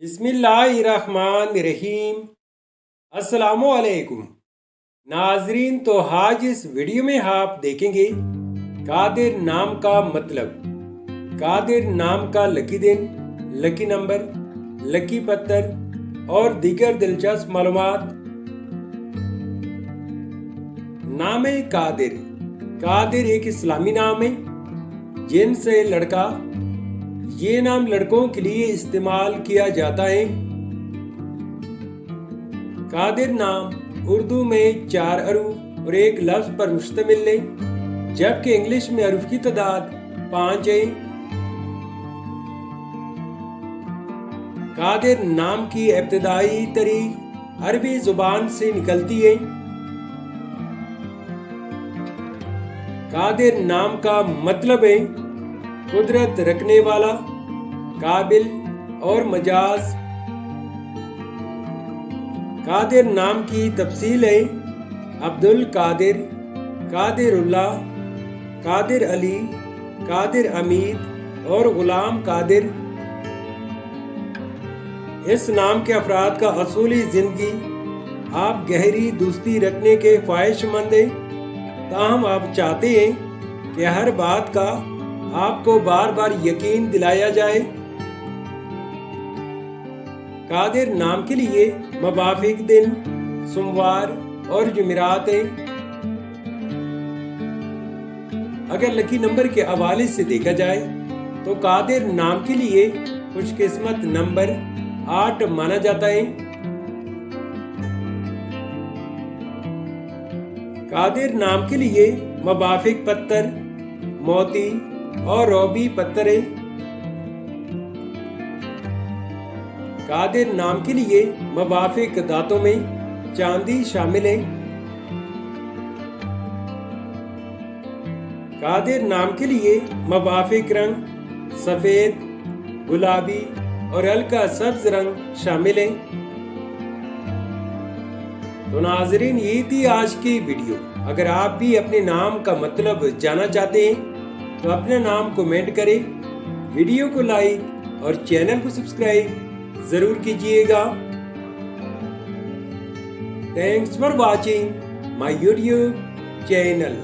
बिस्मिल्लाहिर्रहमानिर्रहीम। अस्सलामुअलैकुम नाजरीन, तो आज इस वीडियो में आप देखेंगे कादिर नाम का मतलब, कादिर नाम का लकी दिन, लकी नंबर, लकी पत्थर और दीगर दिलचस्प मालूमात। नाम कादिर। कादिर एक इस्लामी नाम है जिनसे लड़का। ये नाम लड़कों के लिए इस्तेमाल किया जाता है। कादिर नाम उर्दू में 4 हरूफ और एक लफ्ज पर मुश्तमिल है, जबकि इंग्लिश में हरूफ की तादाद 5 है। कादिर नाम की इब्तिदाई तारीख अरबी जुबान से निकलती है। कादिर नाम का मतलब है कुदरत रखने वाला, काबिल और मजाज। कादिर नाम की तफसील है अब्दुल कादिर, कादिरुल्लाह, कादिर अली, कादिर अमीद और गुलाम कादिर। इस नाम के अफराद का असूली जिंदगी आप गहरी दोस्ती रखने के ख्वाहिशमंद हैं, ताहम आप चाहते हैं कि हर बात का आपको बार बार यकीन दिलाया जाए। कादिर नाम के लिए मुवाफिक दिन सोमवार और जुमेरात है। अगर लकी नंबर के हवाले से देखा जाए तो कादिर नाम के लिए खुशकिस्मत नंबर 8 माना जाता है। कादिर नाम के लिए मुवाफिक पत्थर मोती और रोबी पत्थर है। कादिर नाम के लिए मुवाफिक दांतों में चांदी शामिल है। कादिर नाम के लिए मुवाफिक रंग सफेद, गुलाबी और हल्का सब्ज रंग शामिल है। तो नाजरीन, ये थी आज की वीडियो। अगर आप भी अपने नाम का मतलब जानना चाहते हैं तो अपना नाम कमेंट करें, वीडियो को लाइक और चैनल को सब्सक्राइब जरूर कीजिएगा। Thanks for watching my YouTube channel.